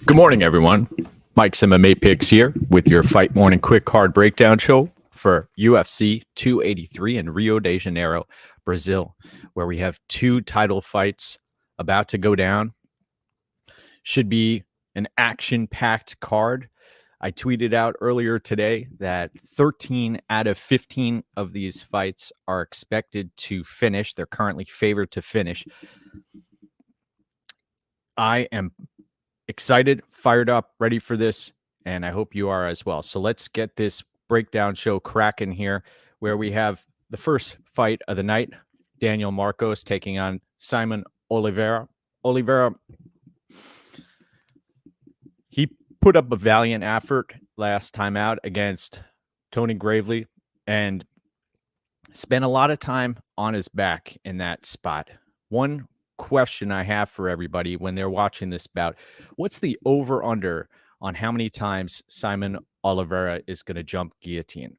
Good morning, everyone. Mike's MMA Picks here with your Fight Morning Quick Card Breakdown show for UFC 283 in Rio de Janeiro, Brazil, where we have two title fights about to go down. Should be an action-packed card. I tweeted out earlier today that 13 out of 15 of these fights are expected to finish. They're currently favored to finish. I am excited, fired up, ready for this, and I hope you are as well. So let's get this breakdown show cracking here, where we have the first fight of the night, Daniel Marcos taking on Simon Oliveira. Oliveira, he put up a valiant effort last time out against Tony Gravely and spent a lot of time on his back in that spot. One question I have for everybody when they're watching this bout: what's the over under on how many times Simon Oliveira is going to jump guillotine?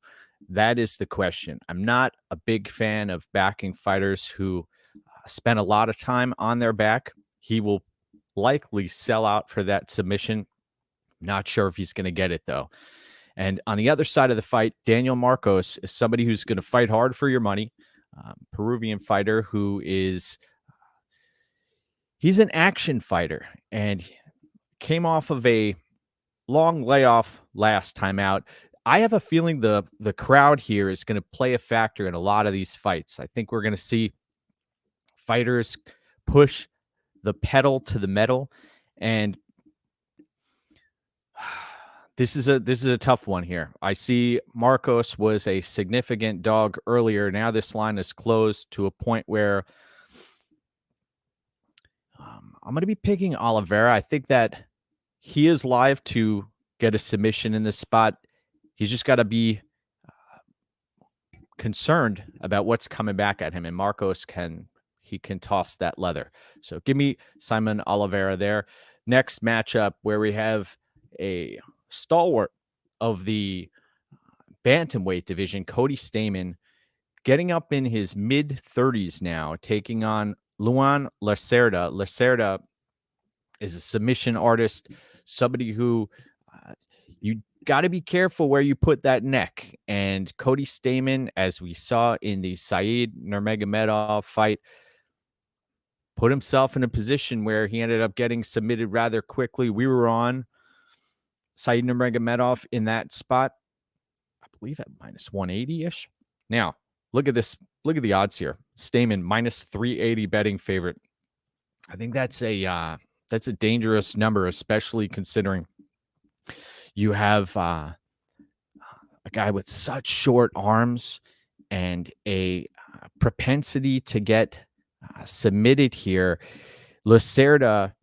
That is the question. I'm not a big fan of backing fighters who spend a lot of time on their back. He will likely sell out for that submission. Not sure if he's going to get it though. And on the other side of the fight, Daniel Marcos is somebody who's going to fight hard for your money. Peruvian fighter who is he's an action fighter and came off of a long layoff last time out. I have a feeling the crowd here is going to play a factor in a lot of these fights. I think we're going to see fighters push the pedal to the metal, and this is a tough one here. I see Marcos was a significant dog earlier. Now this line is closed to a point where I'm going to be picking Oliveira. I think that he is live to get a submission in this spot. He's just got to be concerned about what's coming back at him, and Marcos can toss that leather. So give me Simon Oliveira there. Next matchup, where we have a stalwart of the bantamweight division, Cody Stamann, getting up in his mid-30s now, taking on Luan Lacerda. Lacerda is a submission artist, somebody who you got to be careful where you put that neck. And Cody Stamann, as we saw in the Said Nurmagomedov fight, put himself in a position where he ended up getting submitted rather quickly. We were on Said Nurmagomedov in that spot, I believe, at minus 180-ish. Now, look at this. Look at the odds here. Stamann minus 380 betting favorite. I think that's a dangerous number, especially considering you have a guy with such short arms and a propensity to get submitted here. Lacerda,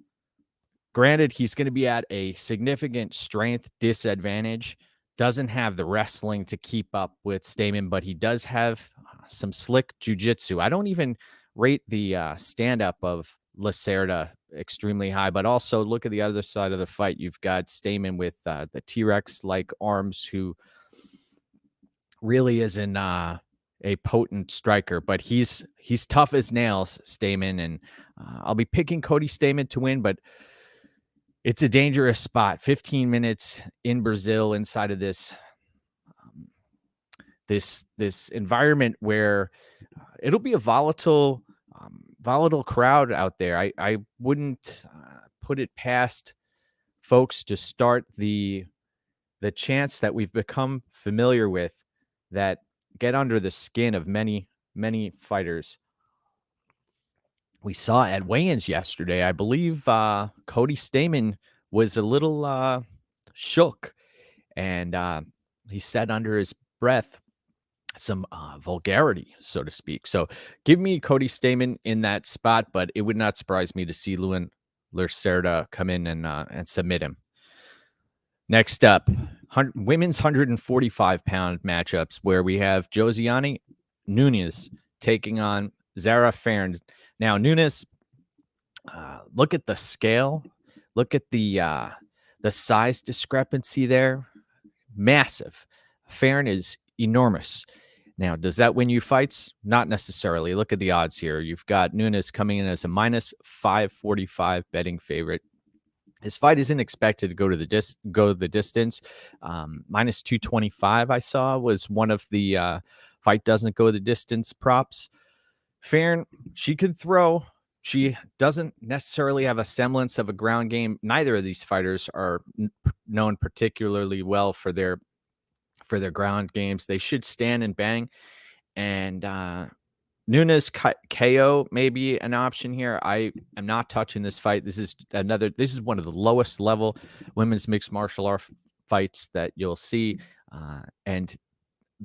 granted, he's going to be at a significant strength disadvantage. Doesn't have the wrestling to keep up with Stamann, but he does have some slick jiu-jitsu. I don't even rate the stand-up of Lacerda extremely high, but also look at the other side of the fight. You've got Stamann with the T-Rex-like arms, who really isn't a potent striker, but he's tough as nails, Stamann, and I'll be picking Cody Stamann to win, but it's a dangerous spot. 15 minutes in Brazil, inside of this this environment where it'll be a volatile crowd out there. I wouldn't put it past folks to start the chants that we've become familiar with that get under the skin of many fighters. We saw at weigh-ins yesterday, I believe Cody Stamann was a little shook, and he said under his breath some vulgarity, so to speak. So give me Cody Stamann in that spot, but it would not surprise me to see Luan Lacerda come in and submit him. Next up, women's 145-pound matchups, where we have Josiane Nunes taking on Zara Fern. Now, Nunes, look at the scale. Look at the size discrepancy there. Massive. Fern is enormous. Now, does that win you fights? Not necessarily. Look at the odds here. You've got Nunes coming in as a minus 545 betting favorite. His fight isn't expected to go to the distance. Minus 225, I saw, was one of the fight doesn't go the distance props. Fern, she can throw. She doesn't necessarily have a semblance of a ground game. Neither of these fighters are known particularly well for their ground games. They should stand and bang. And Nunes KO may be an option here. I am not touching this fight. This is one of the lowest level women's mixed martial art fights that you'll see. And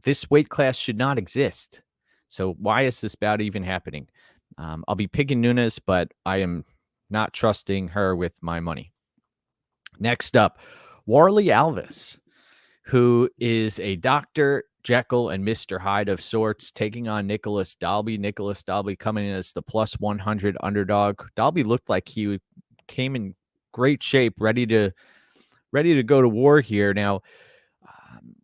this weight class should not exist. So why is this bout even happening? I'll be picking Nunes, but I am not trusting her with my money. Next up, Warlley Alvis, who is a Dr. Jekyll and Mr. Hyde of sorts, taking on Nicholas Dolby. Nicholas Dolby coming in as the plus 100 underdog. Dolby looked like he came in great shape, ready to go to war here. Now,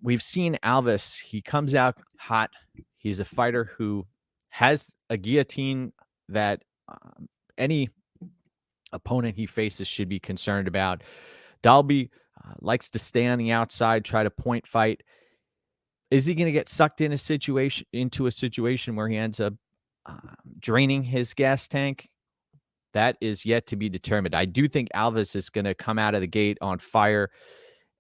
we've seen Alvis. He comes out hot. He's a fighter who has a guillotine that any opponent he faces should be concerned about. Dolby likes to stay on the outside, try to point fight. Is he going to get sucked into a situation where he ends up draining his gas tank? That is yet to be determined. I do think Alvis is going to come out of the gate on fire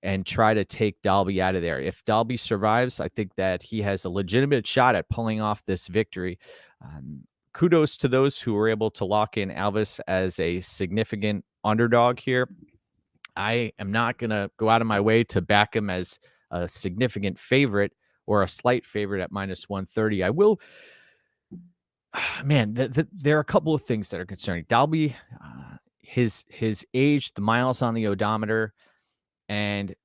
and try to take Dolby out of there. If Dolby survives, I think that he has a legitimate shot at pulling off this victory. Kudos to those who were able to lock in Alvis as a significant underdog here. I am not going to go out of my way to back him as a significant favorite or a slight favorite at minus 130. I will. Man, there are a couple of things that are concerning. Dolby, his age, the miles on the odometer, and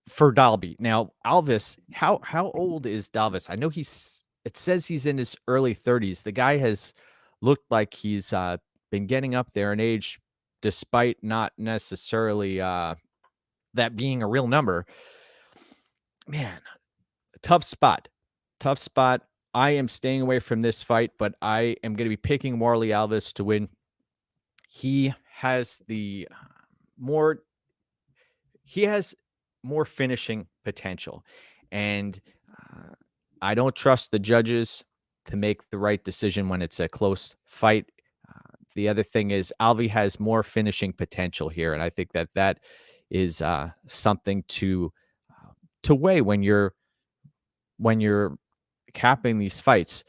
for Dolby. Now, Alvis, how old is Dalvis? I know it says he's in his early 30s. The guy has looked like he's been getting up there in age, despite not necessarily that being a real number. Man, tough spot. I am staying away from this fight, but I am going to be picking Warlley Alvis to win. He has more finishing potential, and I don't trust the judges to make the right decision when it's a close fight. The other thing is Alvi has more finishing potential here, and I think that is something to weigh when you're capping these fights.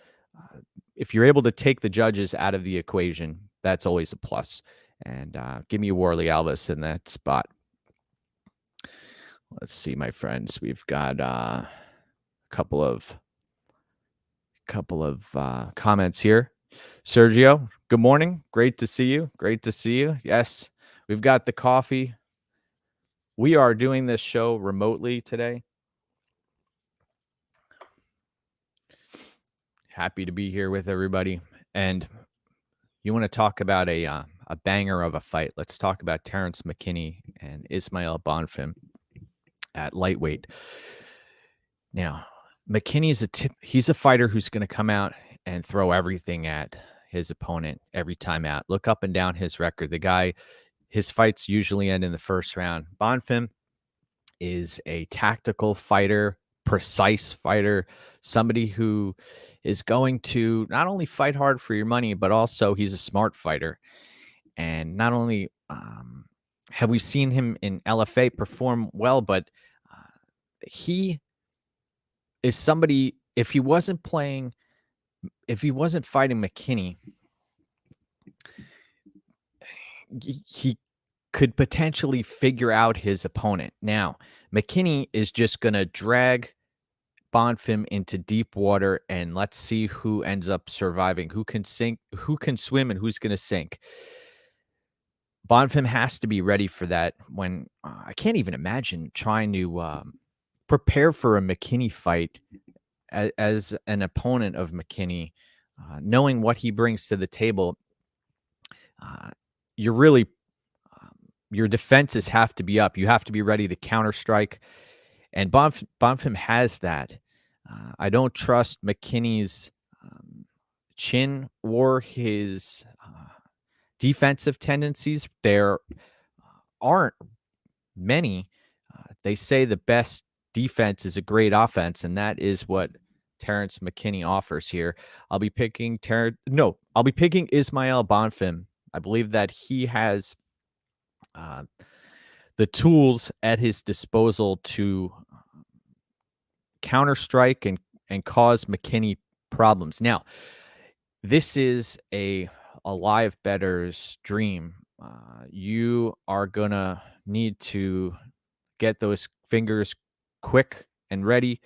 If you're able to take the judges out of the equation, that's always a plus. And give me Warlley Alvis in that spot. Let's see, my friends. We've got a couple of comments here. Sergio, good morning. Great to see you. Yes, we've got the coffee. We are doing this show remotely today. Happy to be here with everybody. And you want to talk about a banger of a fight. Let's talk about Terrence McKinney and Ismail Bonfim at lightweight. Now, McKinney's he's a fighter who's going to come out and throw everything at his opponent every time out. Look up and down his record. The guy, his fights usually end in the first round. Bonfim is a tactical fighter, precise fighter, somebody who is going to not only fight hard for your money, but also he's a smart fighter. And not only have we seen him in LFA perform well, but he is somebody, if he wasn't fighting McKinney, he could potentially figure out his opponent. Now, McKinney is just going to drag Bonfim into deep water, and let's see who ends up surviving, who can sink, who can swim, and who's going to sink. Bonfim has to be ready for that. When I can't even imagine trying to prepare for a McKinney fight as an opponent of McKinney, knowing what he brings to the table. You're really your defenses have to be up. You have to be ready to counter strike, and Bonfim has that. I don't trust McKinney's chin or his defensive tendencies. There aren't many. They say the best defense is a great offense, and that is what Terrence McKinney offers here. I'll be picking Ismael Bonfim. I believe that he has the tools at his disposal to counter strike and cause McKinney problems. Now, this is a live bettor's dream. You are gonna need to get those fingers quick and ready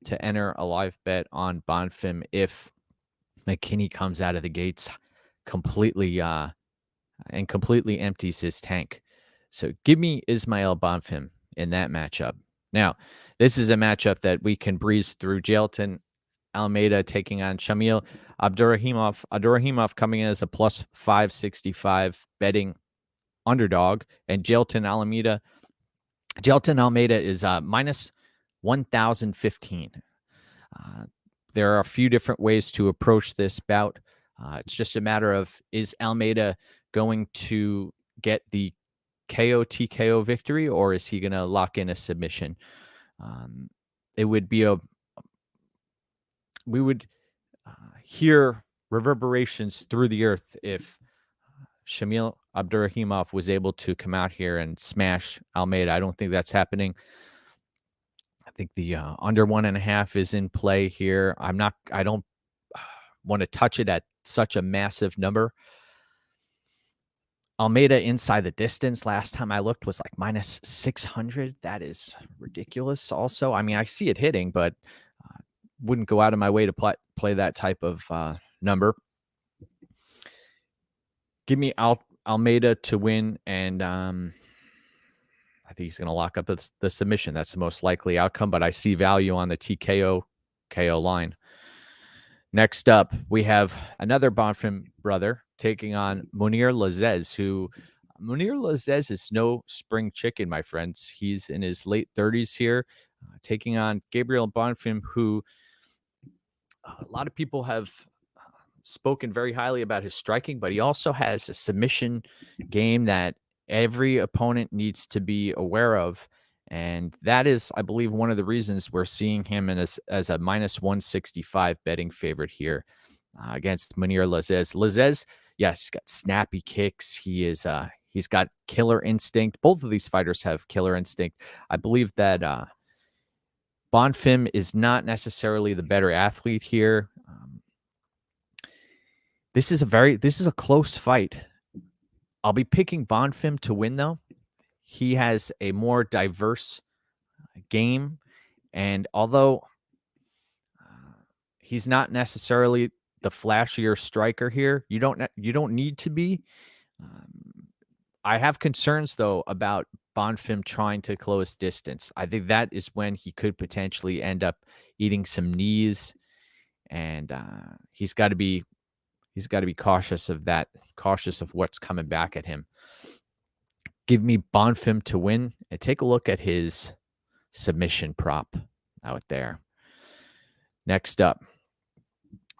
to enter a live bet on Bonfim if McKinney comes out of the gates completely completely empties his tank. So give me Ismael Bonfim in that matchup. Now, this is a matchup that we can breeze through. Jailton Almeida taking on Shamil Abdurahmanov. Abdurahmanov coming in as a plus 565 betting underdog, and Jailton Almeida is minus 1,015. There are a few different ways to approach this bout. It's just a matter of, is Almeida going to get the KO TKO victory, or is he going to lock in a submission? It would be we would hear reverberations through the earth if Shamil Abdurahmanov was able to come out here and smash Almeida. I don't think that's happening. I think the under 1.5 is in play here. I don't want to touch it at such a massive number. Almeida inside the distance last time I looked was like minus 600. That is ridiculous also. I mean, I see it hitting, but wouldn't go out of my way to play that type of number. Give me Almeida to win, and I think he's going to lock up the submission. That's the most likely outcome, but I see value on the TKO KO line. Next up, we have another Bonfim brother taking on Munir Lazas, who Munir Lazas is no spring chicken, my friends. He's in his late 30s here, taking on Gabriel Bonfim, who a lot of people have spoken very highly about his striking, but he also has a submission game that every opponent needs to be aware of. And that is, I believe, one of the reasons we're seeing him as a minus 165 betting favorite here against Munir Lazas. Lazas, yes, he's got snappy kicks. He's got killer instinct. Both of these fighters have killer instinct. I believe that Bonfim is not necessarily the better athlete here. This is a close fight. I'll be picking Bonfim to win, though. He has a more diverse game, and although he's not necessarily the flashier striker here, you don't need to be. I have concerns though about Bonfim trying to close distance. I think that is when he could potentially end up eating some knees, and he's got to be cautious of that, cautious of what's coming back at him. Give me Bonfim to win, and take a look at his submission prop out there. Next up,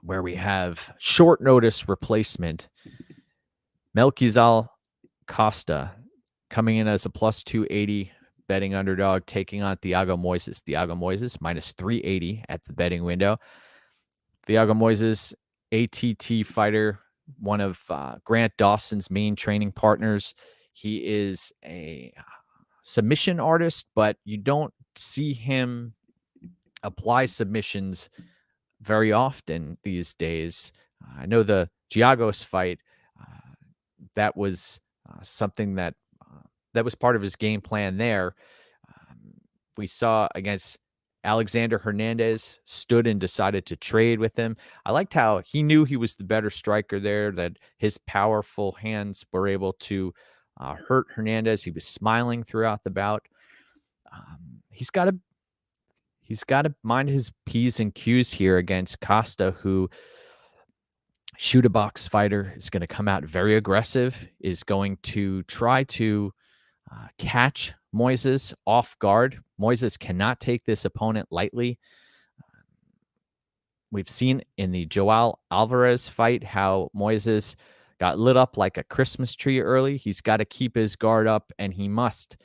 where we have short notice replacement, Melquizal Costa coming in as a plus 280 betting underdog, taking on Thiago Moises. Thiago Moises minus 380 at the betting window. Thiago Moises, ATT fighter, one of Grant Dawson's main training partners. He is a submission artist, but you don't see him apply submissions very often these days. I know the Giagos fight, that was something that was part of his game plan there. We saw against Alexander Hernandez, stood and decided to trade with him. I liked how he knew he was the better striker there, that his powerful hands were able to hurt Hernandez. He was smiling throughout the bout. He's got to mind his P's and Q's here against Costa, who shoot a box fighter, is going to come out very aggressive, is going to try to catch Moises off guard. Moises cannot take this opponent lightly. We've seen in the Joao Alvarez fight how Moises got lit up like a Christmas tree early. He's got to keep his guard up, and he must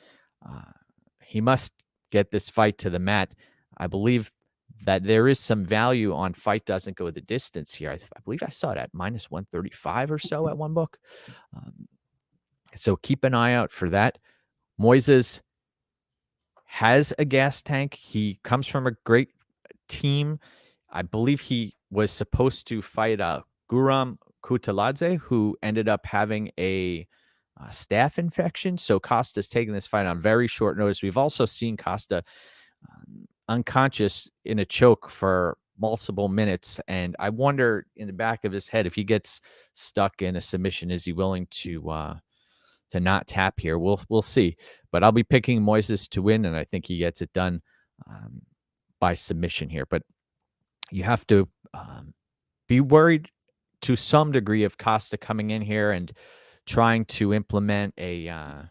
get this fight to the mat. I believe that there is some value on fight doesn't go the distance here. I believe I saw it at minus 135 or so at one book. So keep an eye out for that. Moises has a gas tank. He comes from a great team. I believe he was supposed to fight Guram Kutaladze, who ended up having a staph infection. So Costa's taking this fight on very short notice. We've also seen Costa unconscious in a choke for multiple minutes. And I wonder in the back of his head, if he gets stuck in a submission, is he willing to not tap here? We'll see. But I'll be picking Moises to win, and I think he gets it done by submission here. But you have to be worried to some degree of Costa coming in here and trying to implement a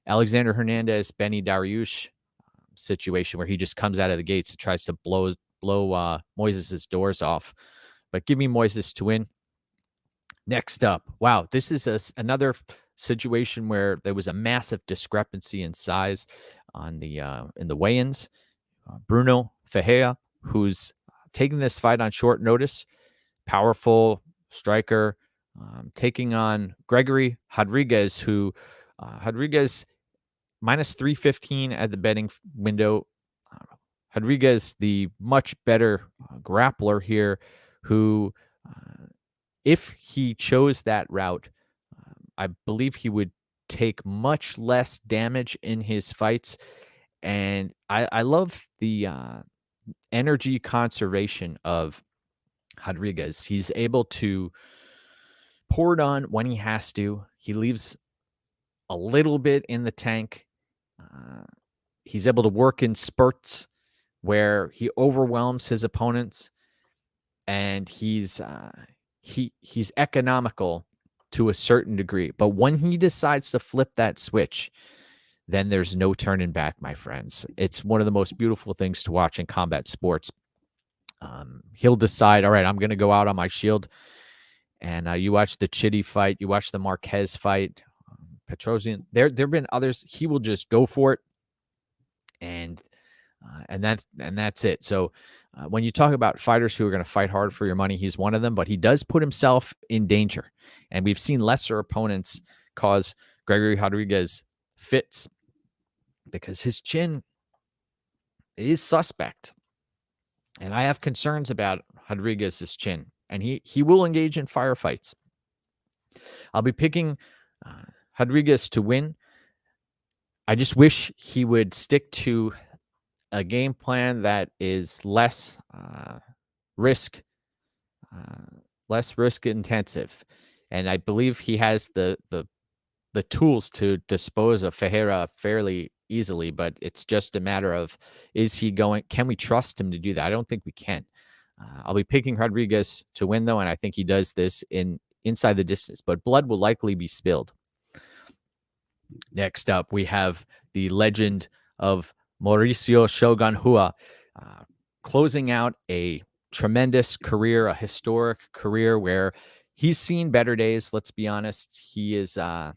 Alexander Hernandez, Benny Dariush situation where he just comes out of the gates and tries to blow Moises' doors off. But give me Moises to win. Next up, wow, this is another situation where there was a massive discrepancy in size on the in the weigh-ins. Bruno Ferreira, who's taking this fight on short notice, powerful striker, taking on Gregory Rodriguez, who Rodriguez minus 315 at the betting window. Rodriguez, the much better grappler here, who if he chose that route, I believe he would take much less damage in his fights. And I love the energy conservation of Rodriguez. He's able to pour it on when he has to. He leaves a little bit in the tank. He's able to work in spurts where he overwhelms his opponents, and he's economical to a certain degree. But when he decides to flip that switch, then there's no turning back, my friends. It's one of the most beautiful things to watch in combat sports. He'll decide, all right, I'm going to go out on my shield. And you watch the Chitty fight, you watch the Marquez fight, Petrosian. There have been others. He will just go for it, and that's it. So when you talk about fighters who are going to fight hard for your money, he's one of them. But he does put himself in danger, and we've seen lesser opponents cause Gregory Rodriguez fits because his chin is suspect, and I have concerns about Rodriguez's chin. And he will engage in firefights. I'll be picking Rodriguez to win. I just wish he would stick to a game plan that is less risk intensive. And I believe he has the tools to dispose of Ferreira fairly easily, but it's just a matter of, can we trust him to do that? I don't think we can. I'll be picking Rodriguez to win, though, and I think he does this inside the distance, but blood will likely be spilled. Next up, we have the legend of Mauricio Shogun Rua, closing out a tremendous career, a historic career where he's seen better days. Let's be honest. He is a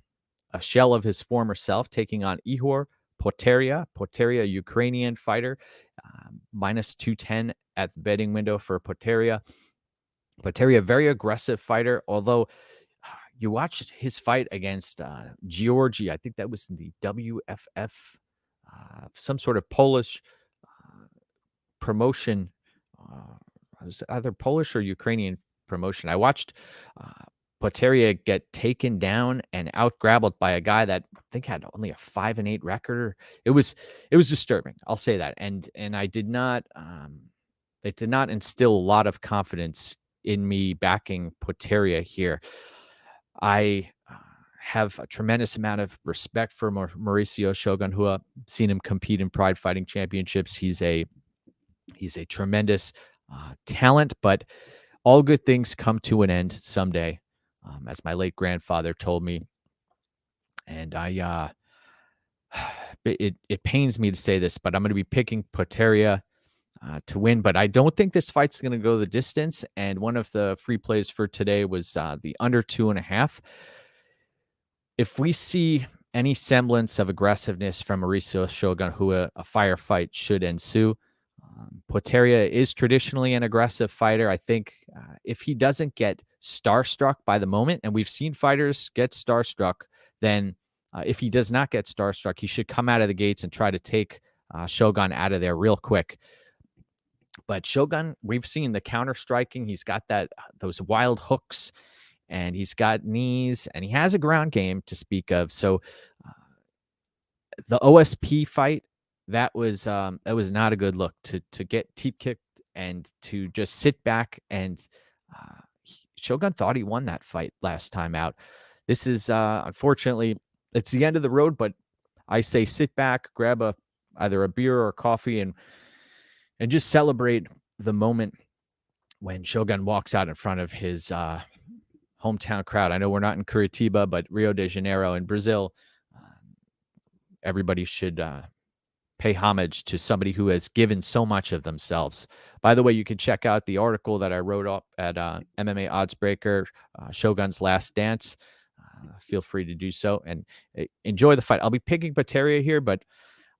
shell of his former self, taking on Ihor Poteria, Ukrainian fighter, minus 210 at the betting window for Poteria. Poteria, very aggressive fighter, although you watched his fight against Georgi. I think that was the WFF, some sort of Polish promotion. It was either Polish or Ukrainian promotion. I watched Poteria get taken down and out-grappled by a guy that I think had only a 5-8 record. It was disturbing. I'll say that. And I did not, it did not instill a lot of confidence in me backing Poteria here. I have a tremendous amount of respect for Mauricio Shogun Rua. Seen him compete in Pride Fighting Championships. He's a tremendous talent, but all good things come to an end someday, as my late grandfather told me. And it pains me to say this, but I'm going to be picking Poteria to win, but I don't think this fight's going to go the distance. And one of the free plays for today was the under 2.5. If we see any semblance of aggressiveness from Mauricio Shogun, who a firefight should ensue. Poteria is traditionally an aggressive fighter. I think if he doesn't get starstruck by the moment, and we've seen fighters get starstruck, then if he does not get starstruck, he should come out of the gates and try to take Shogun out of there real quick. But Shogun, we've seen the counter striking. He's got those wild hooks, and he's got knees, and he has a ground game to speak of. So the OSP fight, that was not a good look to get teep kicked and to just sit back. And Shogun thought he won that fight last time out. This is unfortunately, it's the end of the road, but I say sit back, grab either a beer or a coffee, and just celebrate the moment when Shogun walks out in front of his hometown crowd. I know we're not in Curitiba, but Rio de Janeiro in Brazil, everybody should pay homage to somebody who has given so much of themselves. By the way, you can check out the article that I wrote up at MMAOddsbreaker, Shogun's Last Dance. Feel free to do so and enjoy the fight. I'll be picking Poteria here, but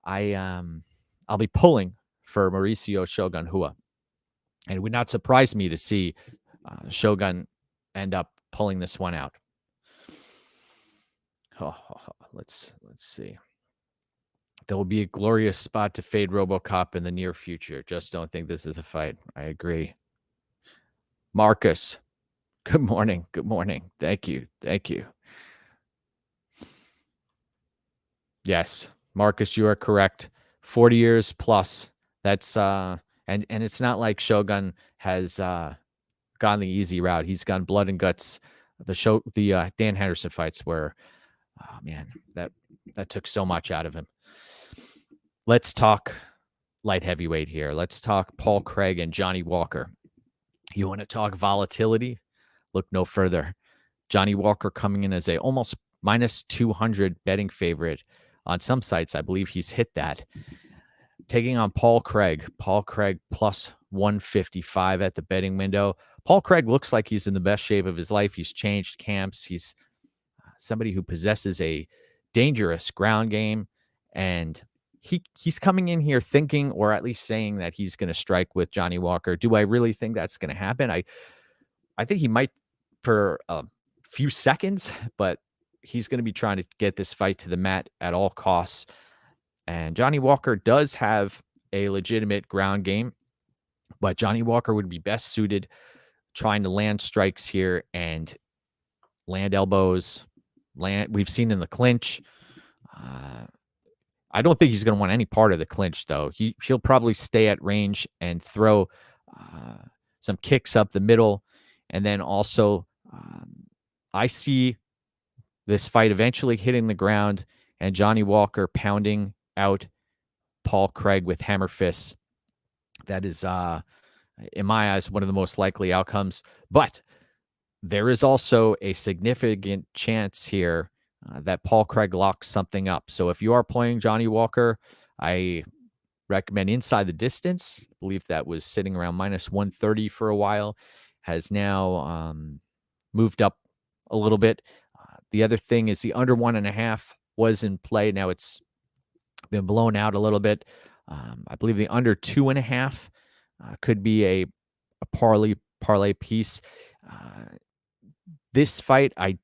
I'll be pulling for Mauricio Shogun Rua. And it would not surprise me to see Shogun end up pulling this one out. Let's see. There will be a glorious spot to fade RoboCop in the near future. Just don't think this is a fight. I agree. Marcus, good morning. Good morning. Thank you. Thank you. Yes, Marcus, you are correct. 40 years plus. That's and it's not like Shogun has gone the easy route. He's gone blood and guts. The Dan Henderson fights were, oh man, that took so much out of him. Let's talk light heavyweight here. Let's talk Paul Craig and Johnny Walker. You want to talk volatility? Look no further. Johnny Walker coming in as a almost minus 200 betting favorite. On some sites, I believe he's hit that. Taking on Paul Craig. Paul Craig plus 155 at the betting window. Paul Craig looks like he's in the best shape of his life. He's changed camps. He's somebody who possesses a dangerous ground game, and he's coming in here thinking, or at least saying, that he's going to strike with Johnny Walker. Do I really think that's going to happen? I think he might for a few seconds, but he's going to be trying to get this fight to the mat at all costs. And Johnny Walker does have a legitimate ground game, but Johnny Walker would be best suited trying to land strikes here and land elbows. We've seen in the clinch. I don't think he's going to want any part of the clinch, though. He'll probably stay at range and throw some kicks up the middle. And then also, I see this fight eventually hitting the ground and Johnny Walker pounding out Paul Craig with hammer fists. That is, in my eyes, one of the most likely outcomes. But there is also a significant chance here that Paul Craig locks something up. So if you are playing Johnny Walker, I recommend inside the distance. I believe that was sitting around minus 130 for a while. Has now moved up a little bit. The other thing is the under 1.5 was in play. Now it's been blown out a little bit. I believe the under 2.5 could be a parlay piece. This fight, I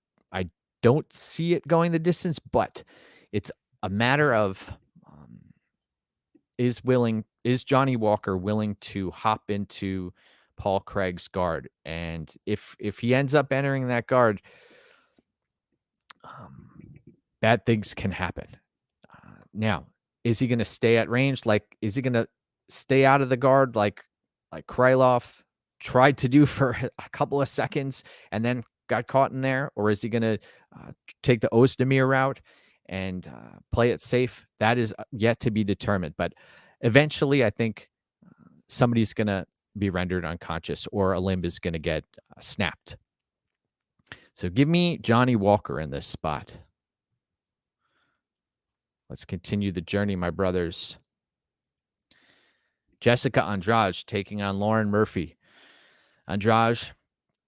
don't see it going the distance, but it's a matter of is Johnny Walker willing to hop into Paul Craig's guard? And if he ends up entering that guard, bad things can happen. Now, is he going to stay at range? Is he going to stay out of the guard like Krylov tried to do for a couple of seconds and then got caught in there? Or is he going to take the Ozdemir route and play it safe? That is yet to be determined. But eventually, I think somebody's going to be rendered unconscious or a limb is going to get snapped. So give me Johnny Walker in this spot. Let's continue the journey, my brothers. Jessica Andrade taking on Lauren Murphy. Andrade,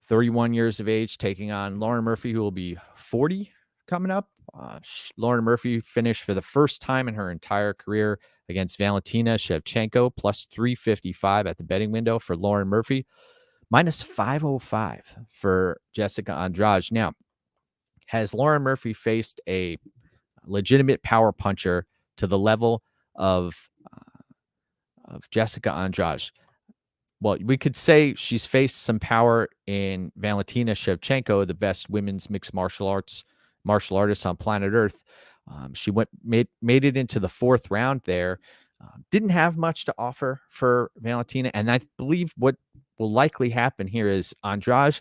31 years of age, taking on Lauren Murphy, who will be 40 coming up. Lauren Murphy finished for the first time in her entire career against Valentina Shevchenko, plus 355 at the betting window for Lauren Murphy, minus 505 for Jessica Andrade. Now, has Lauren Murphy faced a legitimate power puncher to the level of Jessica Andrade? Well, we could say she's faced some power in Valentina Shevchenko, the best women's mixed martial artist on planet Earth. She made it into the fourth round there. Didn't have much to offer for Valentina, and I believe what will likely happen here is Andrade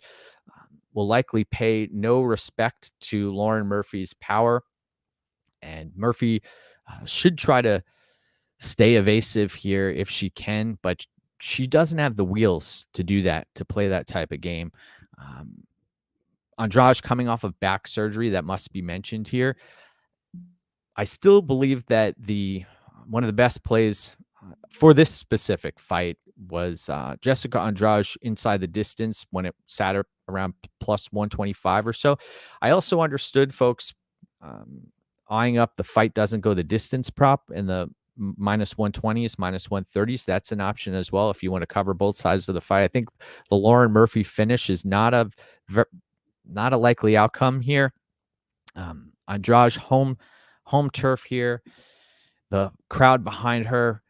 will likely pay no respect to Lauren Murphy's power, and Murphy should try to stay evasive here if she can, but she doesn't have the wheels to do that, to play that type of game. Andrade coming off of back surgery, that must be mentioned here. I still believe that one of the best plays for this specific fight was Jessica Andrade inside the distance when it sat around plus 125 or so. I also understood folks eyeing up the fight doesn't go the distance prop in the minus 120s, minus 130s. That's an option as well if you want to cover both sides of the fight. I think the Lauren Murphy finish is not a likely outcome here. Andrade home turf here. The crowd behind her.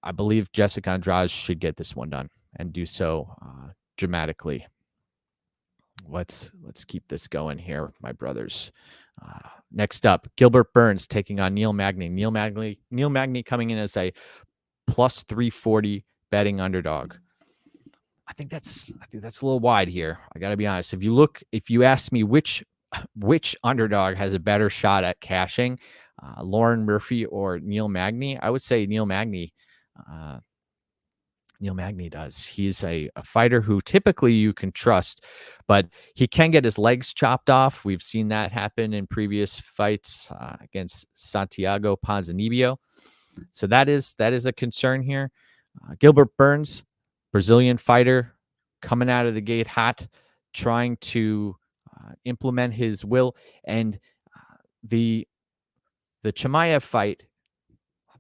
I believe Jessica Andrade should get this one done and do so dramatically. Let's keep this going here, my brothers. Next up, Gilbert Burns taking on Neil Magny. Neil Magny coming in as a plus 340 betting underdog. I think that's a little wide here. I got to be honest. If you ask me which underdog has a better shot at cashing, Lauren Murphy or Neil Magny, I would say Neil Magny. Neil Magny does. He's a fighter who typically you can trust, but he can get his legs chopped off. We've seen that happen in previous fights against Santiago Ponzinibbio. So that is a concern here. Gilbert Burns, Brazilian fighter, coming out of the gate hot, trying to implement his will. And the Chimaev fight,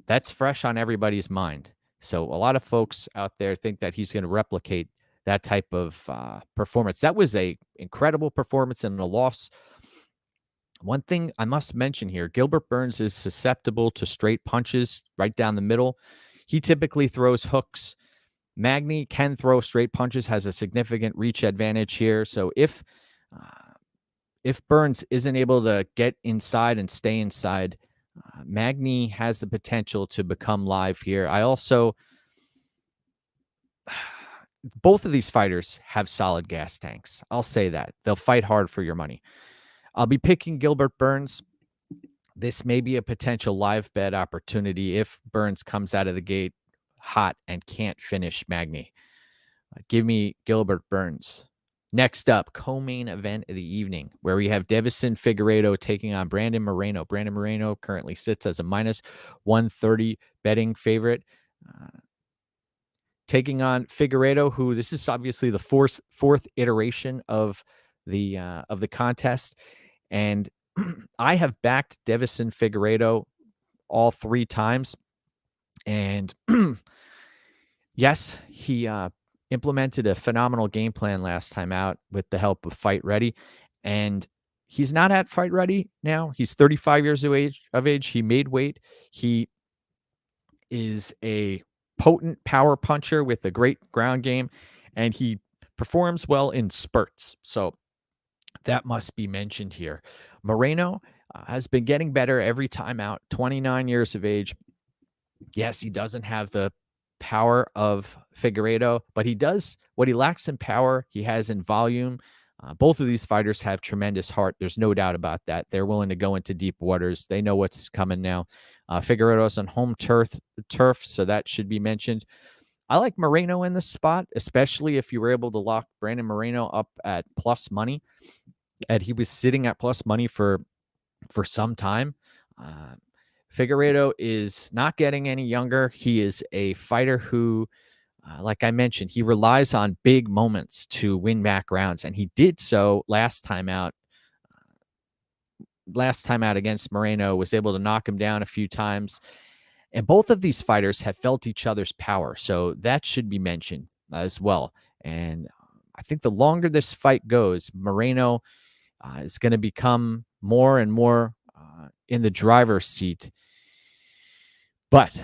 that's fresh on everybody's mind. So a lot of folks out there think that he's going to replicate that type of performance. That was a incredible performance and a loss. One thing I must mention here, Gilbert Burns is susceptible to straight punches right down the middle. He typically throws hooks. Magny can throw straight punches, has a significant reach advantage here. So if Burns isn't able to get inside and stay inside, Magny has the potential to become live here. Both of these fighters have solid gas tanks. I'll say that. They'll fight hard for your money. I'll be picking Gilbert Burns. This may be a potential live bet opportunity if Burns comes out of the gate hot and can't finish Magny. Give me Gilbert Burns. Next up, co-main event of the evening, where we have Deiveson Figueredo taking on Brandon Moreno. Brandon Moreno currently sits as a minus 130 betting favorite. Taking on Figueredo, who this is obviously the fourth iteration of the contest. And I have backed Deiveson Figueredo all three times. And yes, he implemented a phenomenal game plan last time out with the help of Fight Ready. And he's not at Fight Ready now. He's 35 years of age. He made weight. He is a potent power puncher with a great ground game, and he performs well in spurts. So that must be mentioned here. Moreno has been getting better every time out, 29 years of age. Yes, he doesn't have the power of Figueredo, but he does what he lacks in power, he has in volume. Both of these fighters have tremendous heart. There's no doubt about that. They're willing to go into deep waters. They know what's coming now. Figueredo's on home turf, so that should be mentioned. I like Moreno in this spot, especially if you were able to lock Brandon Moreno up at plus money. And he was sitting at plus money for some time. Figueredo is not getting any younger. He is a fighter who, like I mentioned, he relies on big moments to win back rounds, and he did so last time out. Last time out against Moreno, was able to knock him down a few times. And both of these fighters have felt each other's power, so that should be mentioned as well. And I think the longer this fight goes, Moreno is going to become more and more in the driver's seat. But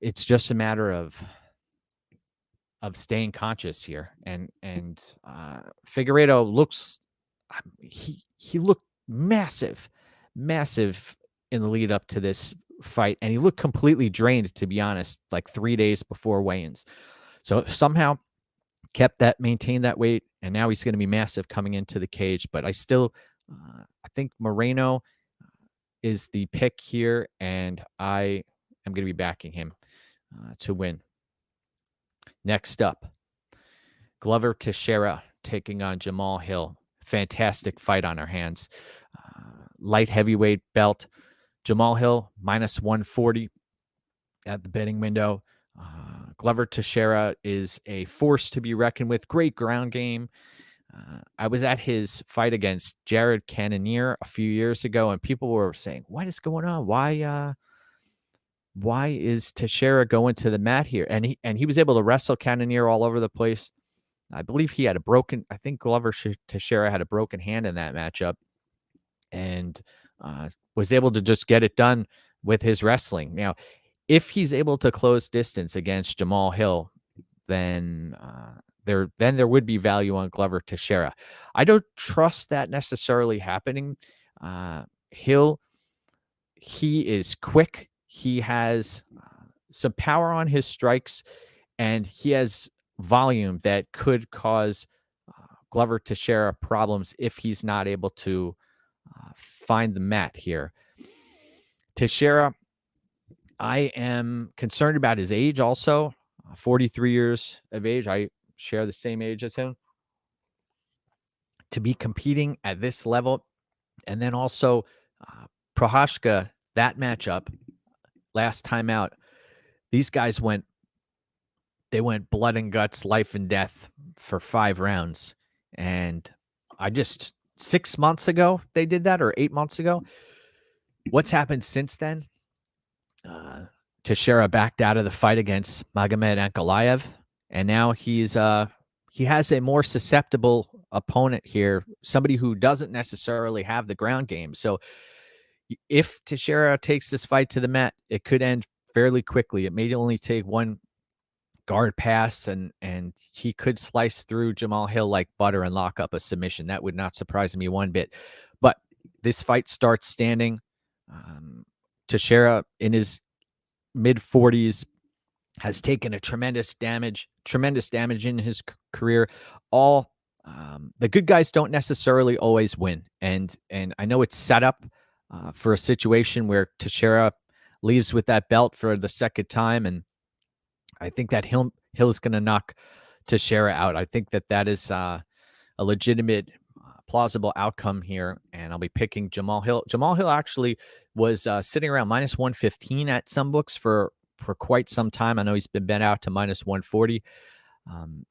it's just a matter of staying conscious here. And Figueredo looks, he looked massive in the lead up to this fight, and he looked completely drained, to be honest, like 3 days before weigh-ins. So somehow maintained that weight, and now he's going to be massive coming into the cage. But I still, I think Moreno is the pick here, and I am going to be backing him to win. Next up, Glover Teixeira taking on Jamal Hill. Fantastic fight on our hands. Light heavyweight belt. Jamal Hill minus 140 at the betting window. Glover Teixeira is a force to be reckoned with. Great ground game. I was at his fight against Jared Cannonier a few years ago, and people were saying, "What is going on? Why is Teixeira going to the mat here?" And he was able to wrestle Cannonier all over the place. I believe he had I think Glover Teixeira had a broken hand in that matchup, and was able to just get it done with his wrestling. Now, if he's able to close distance against Jamal Hill, then there would be value on Glover Teixeira. I don't trust that necessarily happening. Hill, he is quick. He has some power on his strikes, and he has volume that could cause Glover Teixeira problems if he's not able to find the mat here. Teixeira, I am concerned about his age also. 43 years of age. I share the same age as him. To be competing at this level. And then also Prochazka, that matchup last time out, these guys went blood and guts, life and death for 5 rounds. And 6 months ago they did that, or 8 months ago. What's happened since then? Teixeira backed out of the fight against Magomed Ankalaev, and now he has a more susceptible opponent here, somebody who doesn't necessarily have the ground game. So if Teixeira takes this fight to the mat, it could end fairly quickly. It may only take one guard pass, and he could slice through Jamal Hill like butter and lock up a submission. That would not surprise me one bit. But this fight starts standing. Teixeira, in his mid-40s, has taken a tremendous damage in his career. All the good guys don't necessarily always win, and I know it's set up for a situation where Teixeira leaves with that belt for the second time, and I think that Hill's going to knock Teixeira out. I think that is a legitimate, plausible outcome here, and I'll be picking Jamal Hill. Jamal Hill actually was sitting around minus 115 at some books for quite some time. I know he's been bent out to minus 140.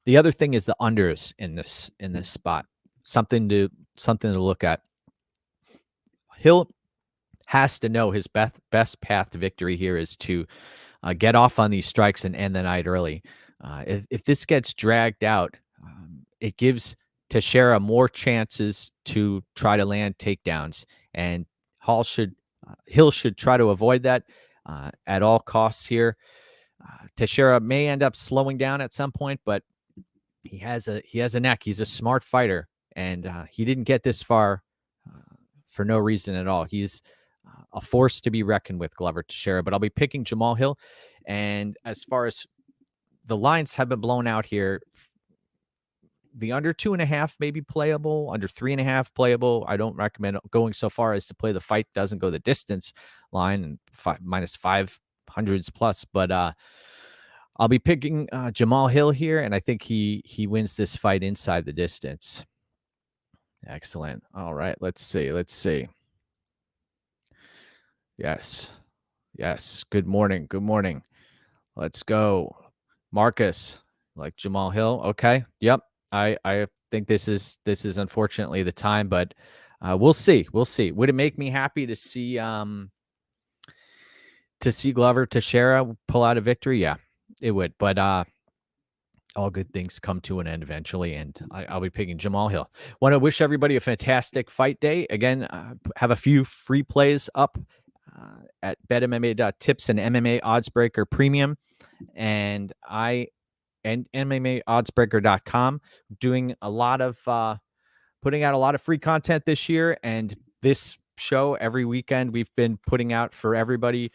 The other thing is the unders in this spot. Something to look at. Hill has to know his best path to victory here is to get off on these strikes and end the night early. If this gets dragged out, it gives Teixeira more chances to try to land takedowns, and Hill should try to avoid that at all costs here. Teixeira may end up slowing down at some point, but he has a neck. He's a smart fighter, and he didn't get this far for no reason at all. He's a force to be reckoned with, Glover Teixeira. But I'll be picking Jamal Hill. And as far as the lines have been blown out here, the under 2.5 may be playable, under 3.5 playable. I don't recommend going so far as to play the fight doesn't go the distance line and minus 500s plus. But I'll be picking Jamal Hill here, and I think he wins this fight inside the distance. Excellent. All right, let's see. Yes. Yes. Good morning. Good morning. Let's go. Marcus, like Jamal Hill. Okay. Yep. I think this is unfortunately the time, but we'll see. We'll see. Would it make me happy to see Glover Teixeira pull out a victory? Yeah, it would. But all good things come to an end eventually, and I'll be picking Jamal Hill. Want to wish everybody a fantastic fight day. Again, have a few free plays up at betmma.tips and MMAOddsbreaker Premium, and MMAOddsbreaker.com, doing a lot of putting out a lot of free content this year, and this show every weekend we've been putting out for everybody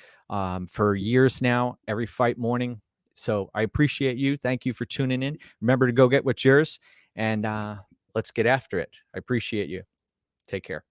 for years now, every fight morning. So I appreciate you. Thank you for tuning in. Remember to go get what's yours, and let's get after it. I appreciate you. Take care.